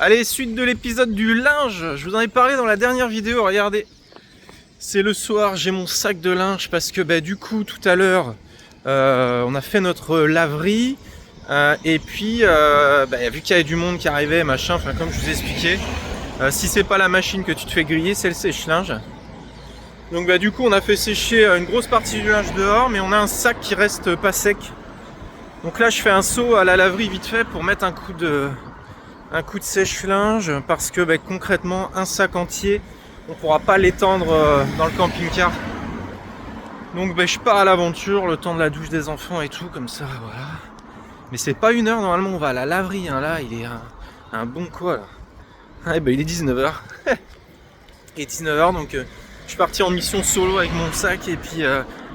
Allez, suite de l'épisode du linge. Je vous en ai parlé dans la dernière vidéo, regardez. C'est le soir, j'ai mon sac de linge parce que du coup tout à l'heure on a fait notre laverie et puis vu qu'il y avait du monde qui arrivait, machin, enfin comme je vous ai expliqué, si c'est pas la machine que tu te fais griller, c'est le sèche-linge. Donc du coup on a fait sécher une grosse partie du linge dehors, mais on a un sac qui reste pas sec. Donc là je fais un saut à la laverie vite fait pour mettre un coup de sèche-linge parce que concrètement un sac entier on pourra pas l'étendre dans le camping-car. Donc je pars à l'aventure, le temps de la douche des enfants et tout, comme ça, voilà. Mais c'est pas 1h, normalement on va à la laverie, hein, là, il est un bon quoi, là. Ah, il est 19h. Il est 19h, donc je suis parti en mission solo avec mon sac, et puis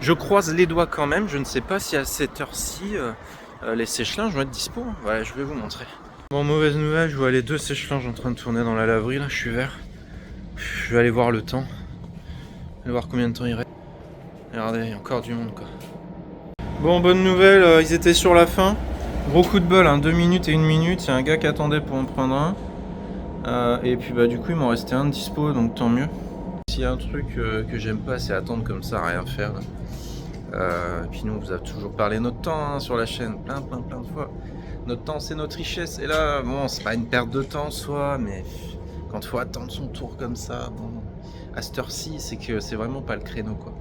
je croise les doigts quand même, je ne sais pas si à cette heure-ci, les sèche-linges vont être dispo. Voilà, je vais vous montrer. Bon, mauvaise nouvelle, je vois les 2 sèche-linges en train de tourner dans la laverie, là, je suis vert. Je vais aller voir le temps. Je vais voir combien de temps il reste. Regardez, il y a encore du monde quoi. Bon, bonne nouvelle, ils étaient sur la fin. Gros coup de bol, 2 minutes et 1 minute. Il y a un gars qui attendait pour en prendre un. Et puis du coup il m'en restait un de dispo, donc tant mieux. S'il y a un truc que j'aime pas, c'est attendre comme ça, rien faire. Et puis nous on vous a toujours parlé notre temps sur la chaîne, plein de fois. Notre temps c'est notre richesse. Et là, bon, c'est pas une perte de temps soit, mais quand il faut attendre son tour comme ça, bon, à cette heure-ci, c'est que c'est vraiment pas le créneau quoi.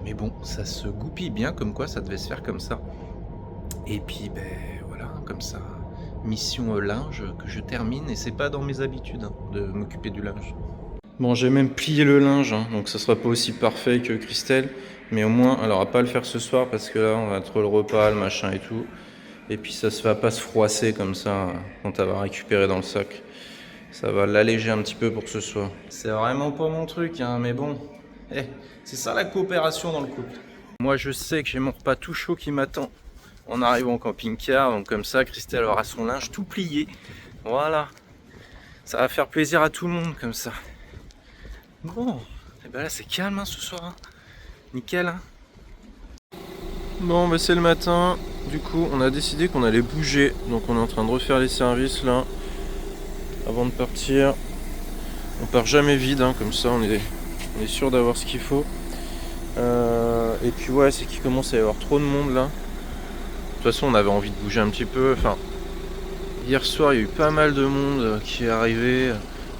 Mais bon, ça se goupille bien, comme quoi ça devait se faire comme ça. Et puis voilà, comme ça, mission linge que je termine, et c'est pas dans mes habitudes de m'occuper du linge. Bon, j'ai même plié le linge, donc ça sera pas aussi parfait que Christelle, mais au moins elle aura pas à le faire ce soir parce que là on va entre le repas, le machin et tout, et puis ça se va pas se froisser comme ça quand elle va récupérer dans le sac. Ça va l'alléger un petit peu pour ce soir. C'est vraiment pas mon truc, mais bon. C'est ça la coopération dans le couple. Moi je sais que j'ai mon repas tout chaud qui m'attend en arrivant au camping-car, donc comme ça Christelle aura son linge tout plié. Voilà. Ça va faire plaisir à tout le monde comme ça. Bon, et là c'est calme ce soir. Nickel. Bon c'est le matin. Du coup on a décidé qu'on allait bouger. Donc on est en train de refaire les services là. Avant de partir. On part jamais vide, comme ça on est sûr d'avoir ce qu'il faut. Et puis ouais, c'est qu'il commence à y avoir trop de monde là. De toute façon on avait envie de bouger un petit peu. Enfin, hier soir il y a eu pas mal de monde qui est arrivé.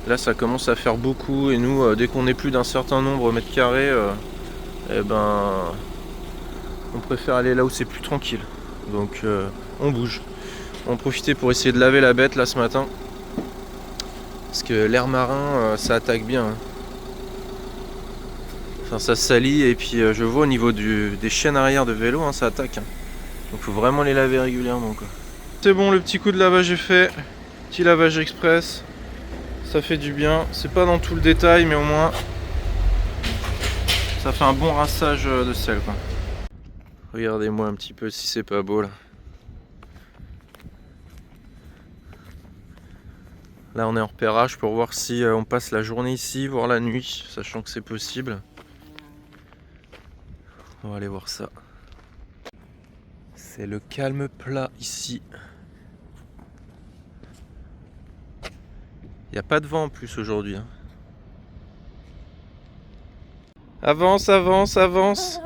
Là ça commence à faire beaucoup, et nous dès qu'on est plus d'un certain nombre de mètres carrés, on préfère aller là où c'est plus tranquille. Donc on bouge. On profitait pour essayer de laver la bête là ce matin. Parce que l'air marin ça attaque bien. Enfin ça salit, et puis je vois au niveau des chaînes arrière de vélo, ça attaque. Donc faut vraiment les laver régulièrement quoi. C'est bon, le petit coup de lavage est fait. Petit lavage express. Ça fait du bien. C'est pas dans tout le détail, mais au moins ça fait un bon rinçage de sel quoi. Regardez-moi un petit peu si c'est pas beau là. Là on est en repérage pour voir si on passe la journée ici, voire la nuit, sachant que c'est possible. On va aller voir ça. C'est le calme plat ici. Il n'y a pas de vent en plus aujourd'hui. Avance, avance, avance.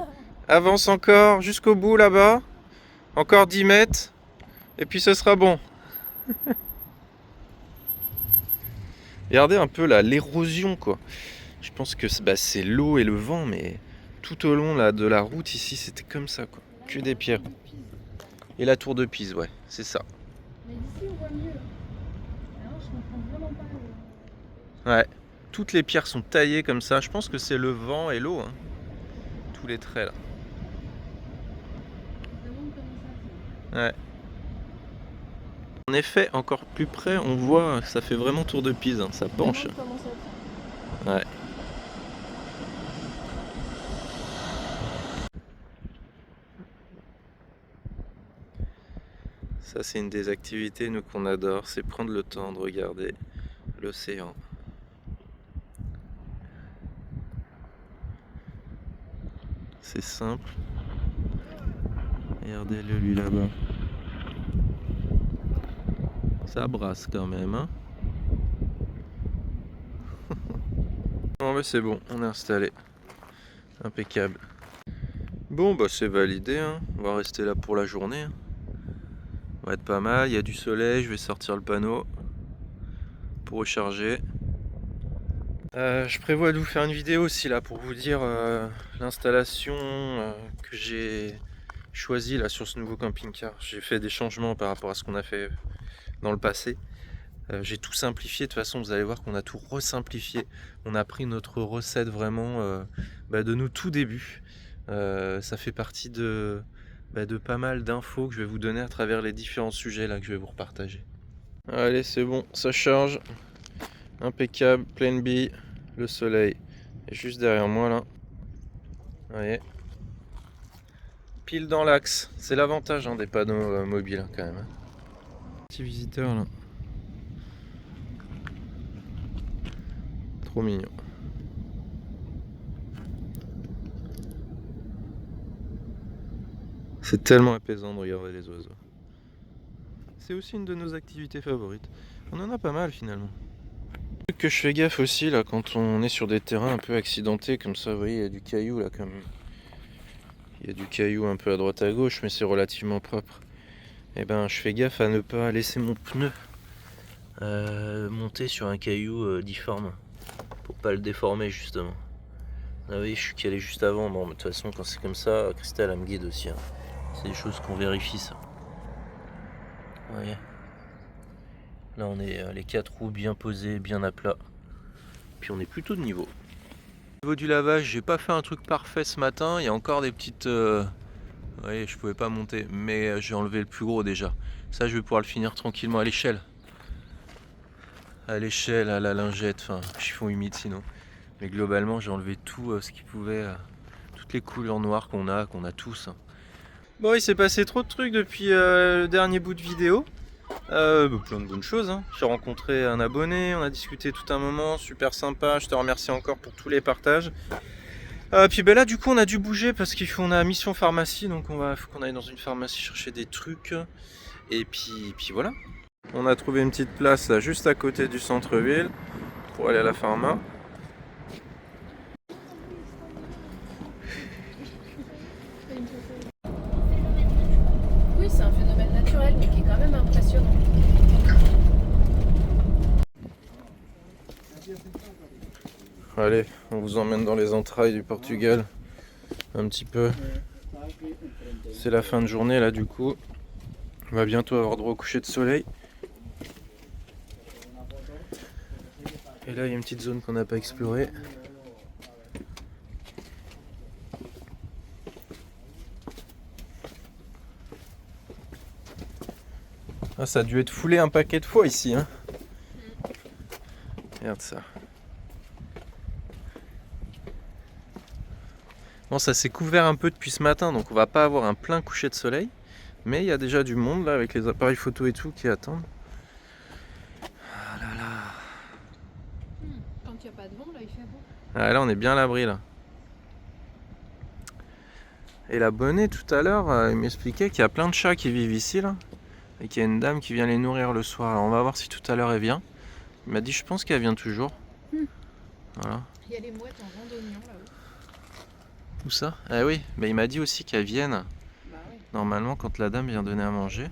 Avance encore jusqu'au bout là-bas. Encore 10 mètres. Et puis ce sera bon. Regardez un peu là, l'érosion quoi. Je pense que c'est l'eau et le vent, mais tout au long là, de la route ici, c'était comme ça quoi. Que des pierres. Et la tour de Pise, ouais, c'est ça. Mais d'ici on voit mieux. Alors je comprends vraiment pas. Ouais, toutes les pierres sont taillées comme ça. Je pense que c'est le vent et l'eau. Tous les traits là. Ouais. En effet, encore plus près, on voit, ça fait vraiment tour de Pise, ça penche. Ouais. Ça c'est une des activités nous qu'on adore, c'est prendre le temps de regarder l'océan. C'est simple. Regardez-le lui là-bas. Ça brasse quand même. Bon bah c'est bon, on est installé. Impeccable. Bon bah c'est validé, hein. On va rester là pour la journée. Hein. On va être pas mal, il y a du soleil, je vais sortir le panneau pour recharger. Je prévois de vous faire une vidéo aussi là pour vous dire l'installation que j'ai choisie là sur ce nouveau camping-car. J'ai fait des changements par rapport à ce qu'on a fait dans le passé. J'ai tout simplifié, de toute façon vous allez voir qu'on a tout resimplifié. On a pris notre recette vraiment de nos tout débuts. Ça fait partie de pas mal d'infos que je vais vous donner à travers les différents sujets là que je vais vous repartager. Allez c'est bon, ça charge. Impeccable, pleine bille. Le soleil est juste derrière moi là. Vous voyez. Pile dans l'axe. C'est l'avantage des panneaux mobiles quand même. Petit visiteur là. Trop mignon. C'est tellement apaisant de regarder les oiseaux. C'est aussi une de nos activités favorites. On en a pas mal finalement. Le truc que je fais gaffe aussi là quand on est sur des terrains un peu accidentés comme ça, vous voyez, il y a du caillou là quand même. Il y a du caillou un peu à droite à gauche mais c'est relativement propre. Et ben je fais gaffe à ne pas laisser mon pneu monter sur un caillou difforme pour pas le déformer justement. Ah oui, je suis calé juste avant. Bon, de toute façon, quand c'est comme ça, Christelle elle me guide aussi. Hein. C'est des choses qu'on vérifie ça. Vous voyez. Là, on est les 4 roues bien posées, bien à plat. Puis on est plutôt de niveau. Au niveau du lavage, j'ai pas fait un truc parfait ce matin. Il y a encore des petites. Vous voyez, je pouvais pas monter, mais j'ai enlevé le plus gros déjà. Ça, je vais pouvoir le finir tranquillement à l'échelle. À l'échelle, à la lingette, enfin, chiffon humide sinon. Mais globalement, j'ai enlevé tout ce qui pouvait, toutes les couleurs noires qu'on a tous. Bon, il s'est passé trop de trucs depuis le dernier bout de vidéo. Plein de bonnes choses. Hein. J'ai rencontré un abonné, on a discuté tout un moment, super sympa. Je te remercie encore pour tous les partages. Puis là, du coup, on a dû bouger parce qu'on a mission pharmacie, donc faut qu'on aille dans une pharmacie chercher des trucs. Et puis voilà. On a trouvé une petite place là, juste à côté du centre-ville pour aller à la pharma. Oui, c'est un phénomène naturel, mais qui est quand même impressionnant. Allez, on vous emmène dans les entrailles du Portugal. Un petit peu. C'est la fin de journée là du coup. On va bientôt avoir droit au coucher de soleil. Et là il y a une petite zone qu'on n'a pas explorée. Ah, ça a dû être foulé un paquet de fois ici. Hein. Regarde ça. Bon, ça s'est couvert un peu depuis ce matin, donc on va pas avoir un plein coucher de soleil. Mais il y a déjà du monde là avec les appareils photo et tout qui attendent. Ah là là. Quand il n'y a pas de vent, là, il fait beau. Ah, là on est bien à l'abri là. Et l'abonné tout à l'heure, il m'expliquait qu'il y a plein de chats qui vivent ici là. Et qu'il y a une dame qui vient les nourrir le soir. Alors on va voir si tout à l'heure elle vient. Il m'a dit je pense qu'elle vient toujours. Voilà. Il y a les mouettes en randonnion là-haut. Où ça? Ah oui, mais il m'a dit aussi qu'elles viennent Bah oui. normalement quand la dame vient donner à manger.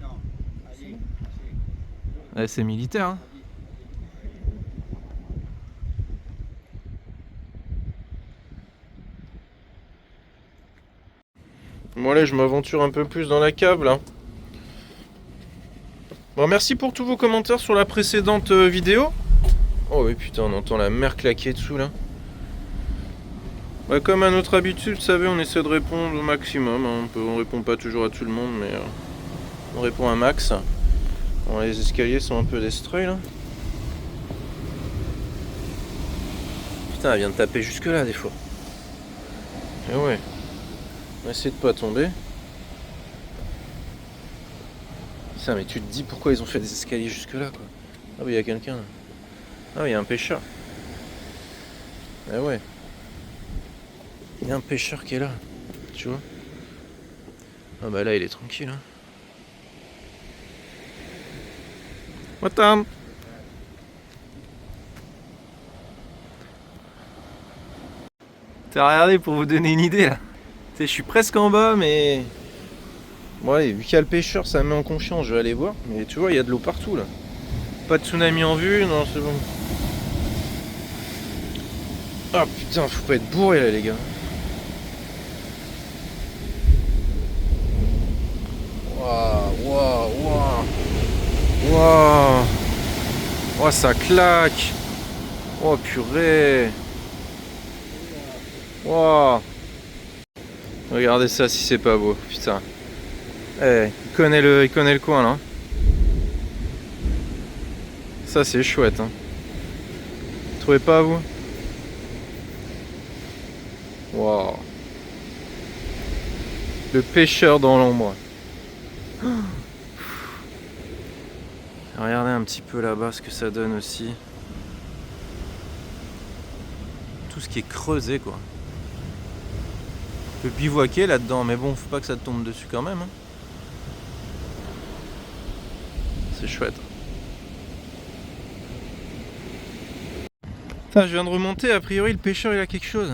Ouais, c'est militaire hein. Bon allez, je m'aventure un peu plus dans la cave là. Bon, merci pour tous vos commentaires sur la précédente vidéo. Oh oui putain, on entend la mer claquer dessous là. Bah, comme à notre habitude, vous savez, on essaie de répondre au maximum. Hein. On répond pas toujours à tout le monde, mais on répond un max. Bon, les escaliers sont un peu destroyés là. Putain, elle vient de taper jusque là des fois. Et ouais. On va essayer de pas tomber. Putain, mais tu te dis pourquoi ils ont fait des escaliers jusque là quoi. Ah oui, il y a quelqu'un là. Ah oui, il y a un pêcheur. Ah ouais. Il y a un pêcheur qui est là. Tu vois. Ah bah là, il est tranquille. Hein. What time? T'as regardé pour vous donner une idée là. Tu sais, je suis presque en bas, mais bon, allez, vu qu'il y a le pêcheur, ça me met en confiance, je vais aller voir. Mais tu vois, il y a de l'eau partout là. Pas de tsunami en vue, non, c'est bon. Ah putain, faut pas être bourré là, les gars. Waouh, waouh, waouh. Waouh. Oh, ça claque. Oh purée. Waouh. Regardez ça si c'est pas beau, putain. Eh, il connaît le coin là. Ça c'est chouette. Hein. Vous trouvez pas vous? Waouh. Le pêcheur dans l'ombre. Regardez un petit peu là-bas ce que ça donne aussi. Tout ce qui est creusé quoi. Tu peux bivouaquer là-dedans, mais bon, faut pas que ça te tombe dessus quand même. Hein. C'est chouette. Putain, je viens de remonter, a priori le pêcheur il a quelque chose.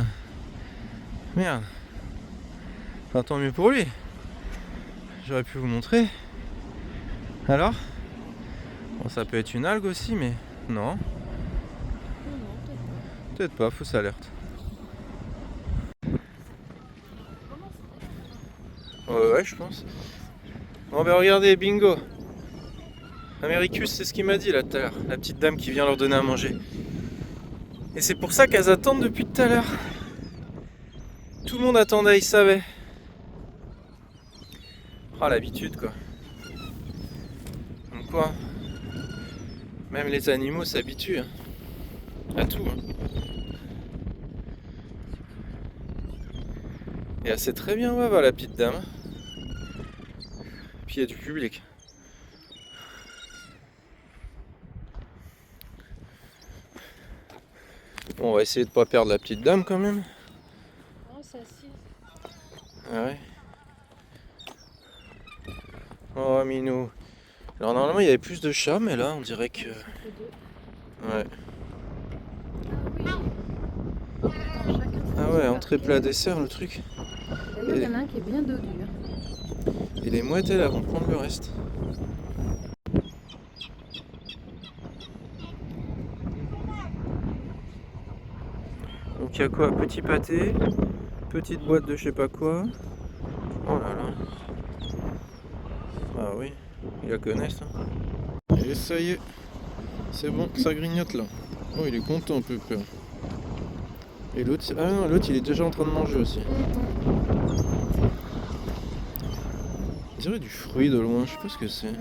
Merde. Enfin, tant mieux pour lui. J'aurais pu vous montrer. Alors? Bon, ça peut être une algue aussi, mais non. Peut-être pas, fausse alerte. Ouais, je pense. Bon, ben regardez, bingo. Americus, c'est ce qu'il m'a dit là tout à l'heure. La petite dame qui vient leur donner à manger. Et c'est pour ça qu'elles attendent depuis tout à l'heure. Tout le monde attendait, ils savaient. Ah, l'habitude quoi. Donc quoi? Même les animaux s'habituent hein, à tout. Hein. Et elle sait très bien où elle va la petite dame. Puis il y a du public. Bon, on va essayer de pas perdre la petite dame quand même. Oh, c'est assise. Ah ouais. Oh Minou. Alors normalement il y avait plus de chats, mais là on dirait que... Ouais. Ah ouais, entrée plat dessert le truc. D'ailleurs, il y en a un qui est bien dodu. Et les mouettes elles vont prendre le reste. Donc il y a quoi? Petit pâté, petite boîte de je sais pas quoi. Oh là là. Ah oui, ils la connaissent. Hein. Et ça y est, c'est bon, ça grignote là. Oh il est content un peu peur. Et l'autre, ah non, l'autre il est déjà en train de manger aussi. On dirait du fruit de loin, je sais pas ce que c'est.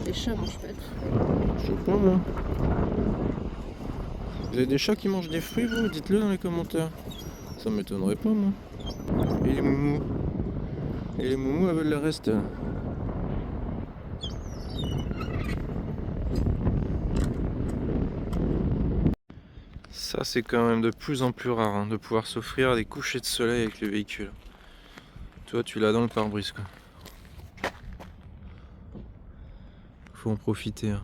Les chats mangent pas de Je sais pas moi. Vous avez des chats qui mangent des fruits vous? Dites-le dans les commentaires. Ça m'étonnerait pas moi. Et les moumous? Et les moumous elles veulent le reste. Ça c'est quand même de plus en plus rare hein, de pouvoir s'offrir des couchers de soleil avec le véhicule. Toi tu l'as dans le pare-brise quoi. Faut en profiter. Hein.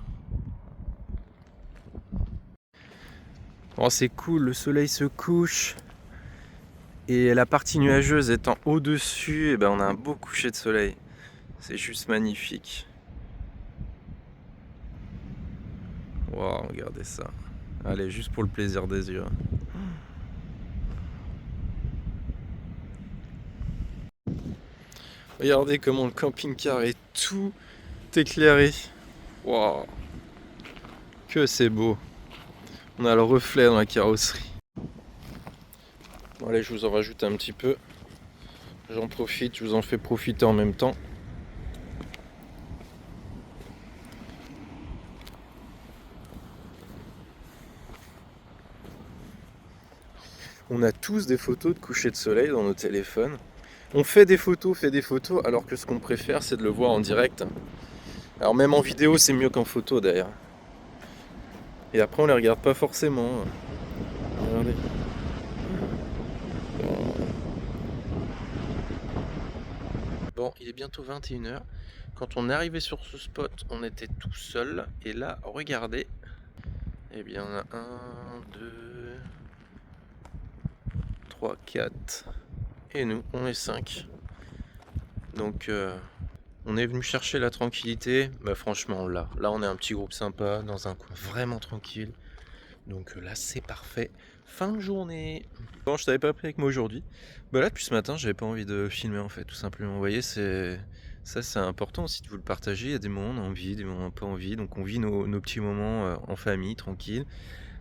Oh, c'est cool, le soleil se couche et la partie nuageuse étant au-dessus, et ben on a un beau coucher de soleil. C'est juste magnifique. Waouh, regardez ça. Allez, juste pour le plaisir des yeux. Regardez comment le camping-car est tout éclairé. Waouh, que c'est beau. On a le reflet dans la carrosserie. Bon, allez, je vous en rajoute un petit peu. J'en profite, je vous en fais profiter en même temps. On a tous des photos de coucher de soleil dans nos téléphones. On fait des photos, alors que ce qu'on préfère c'est de le voir en direct. Alors même en vidéo c'est mieux qu'en photo d'ailleurs. Et après on les regarde pas forcément. Regardez. Bon, il est bientôt 21h. Quand on est arrivé sur ce spot, on était tout seul. Et là, regardez. Eh bien, on a 1, 2, 3, 4. Et nous, on est 5. Donc, on est venu chercher la tranquillité. Bah, franchement, là, on est un petit groupe sympa, dans un coin vraiment tranquille. Donc là, c'est parfait. Fin de journée. Bon, je t'avais pas pris avec moi aujourd'hui. Bah là, depuis ce matin, j'avais pas envie de filmer en fait, tout simplement. Vous voyez, c'est important aussi de vous le partager. Il y a des moments on a envie, des moments on n'a pas envie. Donc on vit nos petits moments en famille, tranquille.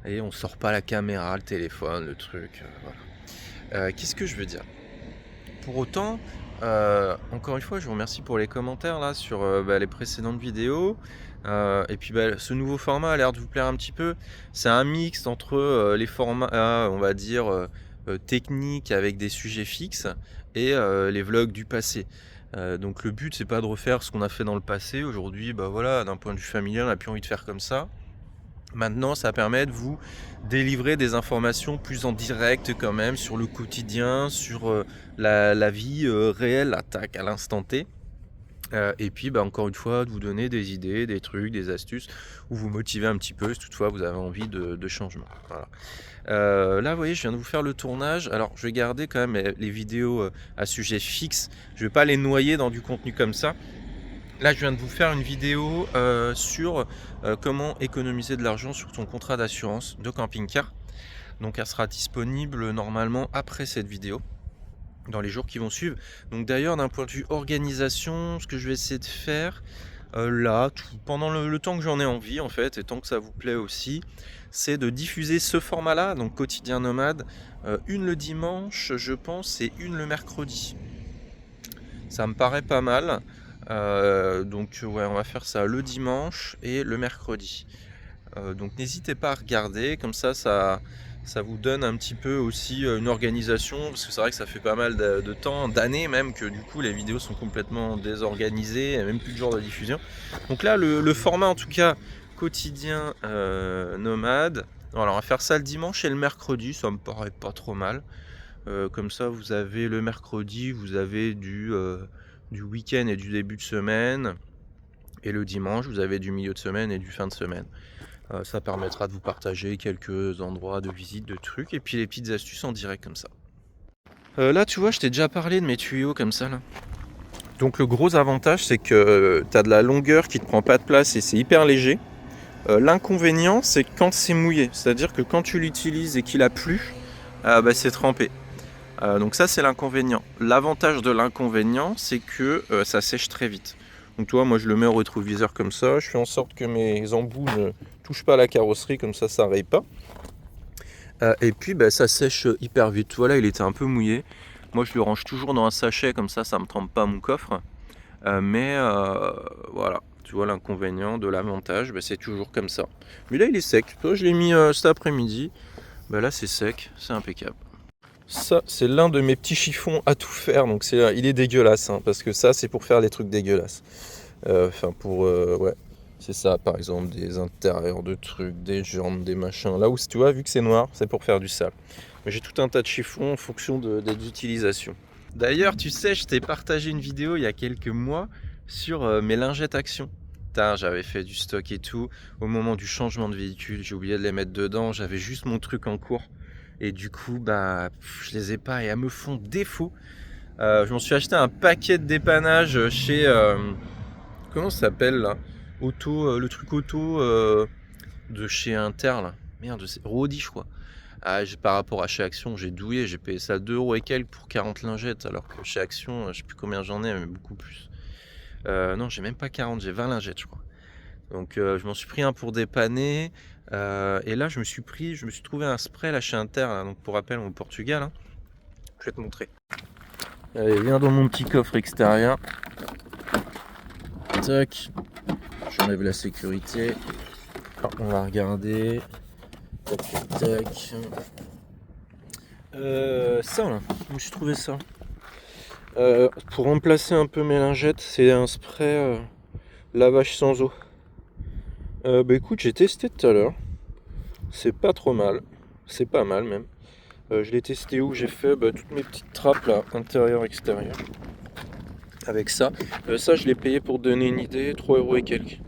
Et on sort pas la caméra, le téléphone, le truc. Voilà. Qu'est-ce que je veux dire? Pour autant, encore une fois, je vous remercie pour les commentaires là sur les précédentes vidéos. Et puis ce nouveau format a l'air de vous plaire un petit peu. C'est un mix entre les formats, on va dire, techniques avec des sujets fixes et les vlogs du passé. Donc le but c'est pas de refaire ce qu'on a fait dans le passé. Aujourd'hui, voilà, d'un point de vue familial, on n'a plus envie de faire comme ça. Maintenant, ça permet de vous délivrer des informations plus en direct quand même sur le quotidien, sur la vie réelle, à l'instant T. Et puis encore une fois, de vous donner des idées, des trucs, des astuces, ou vous motiver un petit peu si toutefois vous avez envie de changement. Voilà. Là, vous voyez, je viens de vous faire le tournage. Alors, je vais garder quand même les vidéos à sujet fixe. Je ne vais pas les noyer dans du contenu comme ça. Là, je viens de vous faire une vidéo sur comment économiser de l'argent sur ton contrat d'assurance de camping-car. Donc, elle sera disponible normalement après cette vidéo, dans les jours qui vont suivre. Donc, d'ailleurs, d'un point de vue organisation, ce que je vais essayer de faire pendant le temps que j'en ai envie, en fait, et tant que ça vous plaît aussi, c'est de diffuser ce format-là, donc quotidien nomade, une le dimanche, je pense, et une le mercredi. Ça me paraît pas mal. Donc ouais, on va faire ça le dimanche et le mercredi. Donc n'hésitez pas à regarder, comme ça vous donne un petit peu aussi une organisation, parce que c'est vrai que ça fait pas mal de temps, d'années même, que du coup les vidéos sont complètement désorganisées, et même plus de jours de diffusion. Donc là, le format en tout cas quotidien nomade, alors on va faire ça le dimanche et le mercredi, ça me paraît pas trop mal. Comme ça vous avez le mercredi, vous avez du week-end et du début de semaine, et le dimanche vous avez du milieu de semaine et du fin de semaine. Ça permettra de vous partager quelques endroits de visite, de trucs, et puis les petites astuces en direct comme ça. Là tu vois, je t'ai déjà parlé de mes tuyaux comme ça là. Donc le gros avantage c'est que tu as de la longueur qui ne te prend pas de place et c'est hyper léger. L'inconvénient c'est quand c'est mouillé, c'est-à-dire que quand tu l'utilises et qu'il a plu, c'est trempé. Donc ça c'est l'inconvénient. L'avantage de l'inconvénient c'est que ça sèche très vite. Donc toi, moi je le mets au rétroviseur comme ça, je fais en sorte que mes embouts ne touchent pas la carrosserie, comme ça raye pas. Et puis ça sèche hyper vite. Voilà, il était un peu mouillé. Moi je le range toujours dans un sachet, comme ça me trempe pas mon coffre. Voilà, tu vois l'inconvénient de l'avantage, c'est toujours comme ça. Mais là il est sec. Toi je l'ai mis cet après-midi. Là c'est sec, c'est impeccable. Ça, c'est l'un de mes petits chiffons à tout faire, donc il est dégueulasse, hein, parce que ça, c'est pour faire des trucs dégueulasses. Ouais, c'est ça, par exemple, des intérieurs de trucs, des jambes, des machins. Là où, tu vois, vu que c'est noir, c'est pour faire du sale. Mais j'ai tout un tas de chiffons en fonction des utilisations. D'ailleurs, tu sais, je t'ai partagé une vidéo il y a quelques mois sur mes lingettes Action. J'avais fait du stock et tout. Au moment du changement de véhicule, j'ai oublié de les mettre dedans. J'avais juste mon truc en cours. Et du coup, je les ai pas et elles me font défaut. Je m'en suis acheté un paquet de dépannage chez... comment ça s'appelle là? Le truc auto de chez Inter là. Merde, c'est Rodi je crois. Par rapport à chez Action, j'ai douillé. J'ai payé ça 2€ et quelques pour 40 lingettes. Alors que chez Action, je sais plus combien j'en ai, mais beaucoup plus. Non, j'ai même pas 40, j'ai 20 lingettes je crois. Donc je m'en suis pris un pour dépanner. Et là je me suis trouvé un spray là chez Inter, là, donc pour rappel au Portugal. Hein. Je vais te montrer. Allez, viens dans mon petit coffre extérieur. Tac. J'enlève la sécurité. Alors, on va regarder. Tac, tac. Ça là, je me suis trouvé ça. Pour remplacer un peu mes lingettes, c'est un spray lavage sans eau. Écoute, j'ai testé tout à l'heure. C'est pas trop mal. C'est pas mal même. Je l'ai testé où j'ai fait toutes mes petites trappes là, intérieur, extérieur. Avec ça. Ça, je l'ai payé pour donner une idée, 3€ et quelques.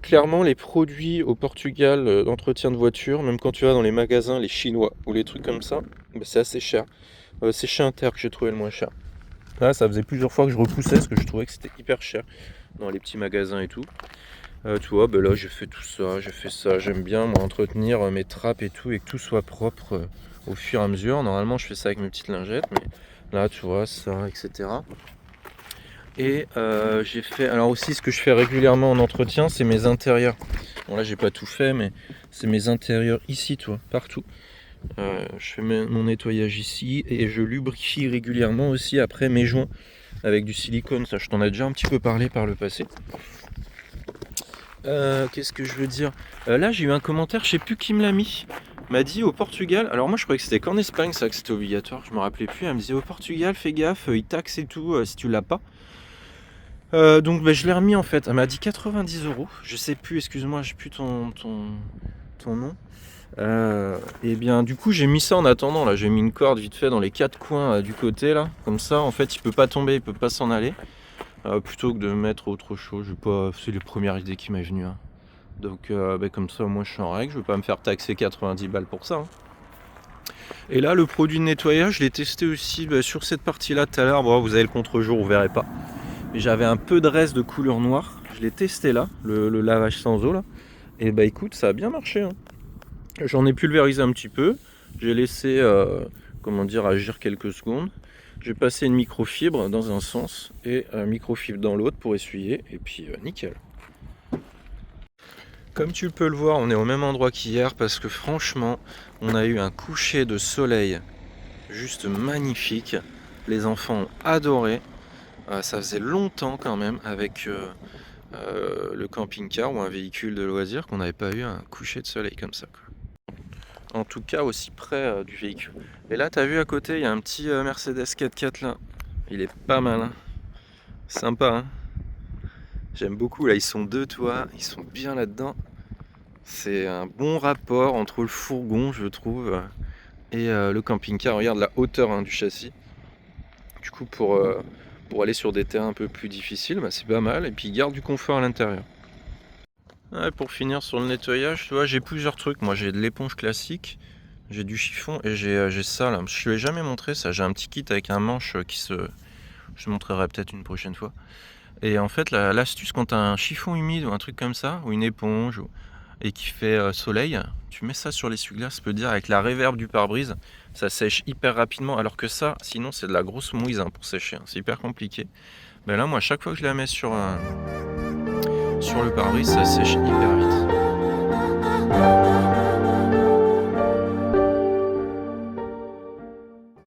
Clairement, les produits au Portugal d'entretien de voiture, même quand tu vas dans les magasins, les chinois ou les trucs comme ça, bah, c'est assez cher. C'est chez Inter que j'ai trouvé le moins cher. Là, ça faisait plusieurs fois que je repoussais parce que je trouvais que c'était hyper cher dans les petits magasins et tout. Tu vois, bah là j'ai fait tout ça, j'ai fait ça. J'aime bien moi entretenir mes trappes et tout et que tout soit propre au fur et à mesure. Normalement je fais ça avec mes petites lingettes, mais là tu vois ça, etc. Et j'ai fait, alors aussi ce que je fais régulièrement en entretien, c'est mes intérieurs. Bon là j'ai pas tout fait, mais c'est mes intérieurs ici, tu vois, partout. Je fais mon nettoyage ici et je lubrifie régulièrement aussi après mes joints avec du silicone. Ça je t'en ai déjà un petit peu parlé par le passé. Qu'est-ce que je veux dire, là j'ai eu un commentaire, je sais plus qui me l'a mis. M'a dit au Portugal, alors moi je croyais que c'était qu'en Espagne ça que c'était obligatoire, je me rappelais plus. Elle me disait au Portugal fais gaffe, ils taxent et tout si tu l'as pas. Donc bah, je l'ai remis en fait. Elle m'a dit 90€. Je sais plus, excuse-moi, j'ai plus ton nom. Et bien du coup j'ai mis ça en attendant. Là j'ai mis une corde vite fait dans les quatre coins du côté là. Comme ça en fait il peut pas tomber, il peut pas s'en aller. Plutôt que de mettre autre chose. C'est les premières idées qui m'est venue. Hein. Donc bah, comme ça moi je suis en règle. Je veux pas me faire taxer 90 balles pour ça. Hein. Et là le produit de nettoyage je l'ai testé aussi sur cette partie là tout à l'heure. Bon, vous avez le contre-jour, vous verrez pas. J'avais un peu de reste de couleur noire, je l'ai testé là, le lavage sans eau là, et bah écoute ça a bien marché. Hein. J'en ai pulvérisé un petit peu, j'ai laissé comment dire agir quelques secondes, j'ai passé une microfibre dans un sens et un microfibre dans l'autre pour essuyer, et puis nickel. Comme tu peux le voir, on est au même endroit qu'hier parce que franchement, on a eu un coucher de soleil juste magnifique, les enfants ont adoré. Ça faisait longtemps quand même avec le camping-car ou un véhicule de loisir qu'on n'avait pas eu un coucher de soleil comme ça. Quoi. En tout cas aussi près du véhicule. Et là tu as vu à côté il y a un petit Mercedes 4x4 là. Il est pas mal. Hein. Sympa. Hein. J'aime beaucoup là, ils sont deux toi, ils sont bien là-dedans. C'est un bon rapport entre le fourgon je trouve et le camping-car. Regarde la hauteur hein, du châssis. Du coup pour aller sur des terrains un peu plus difficiles, bah, c'est pas mal. Et puis il garde du confort à l'intérieur. Ouais, pour finir sur le nettoyage, tu vois, j'ai plusieurs trucs. Moi j'ai de l'éponge classique, j'ai du chiffon et j'ai ça là. Je ne l'ai jamais montré ça. J'ai un petit kit avec un manche qui se... Je te montrerai peut-être une prochaine fois. Et en fait l'astuce quand tu as un chiffon humide ou un truc comme ça, ou une éponge, et qui fait soleil, tu mets ça sur l'essuie-glace, peut dire avec la réverb du pare-brise, ça sèche hyper rapidement, alors que ça, sinon c'est de la grosse mouise hein, pour sécher, hein. C'est hyper compliqué. Mais là moi chaque fois que je la mets sur le pare-brise, ça sèche hyper vite.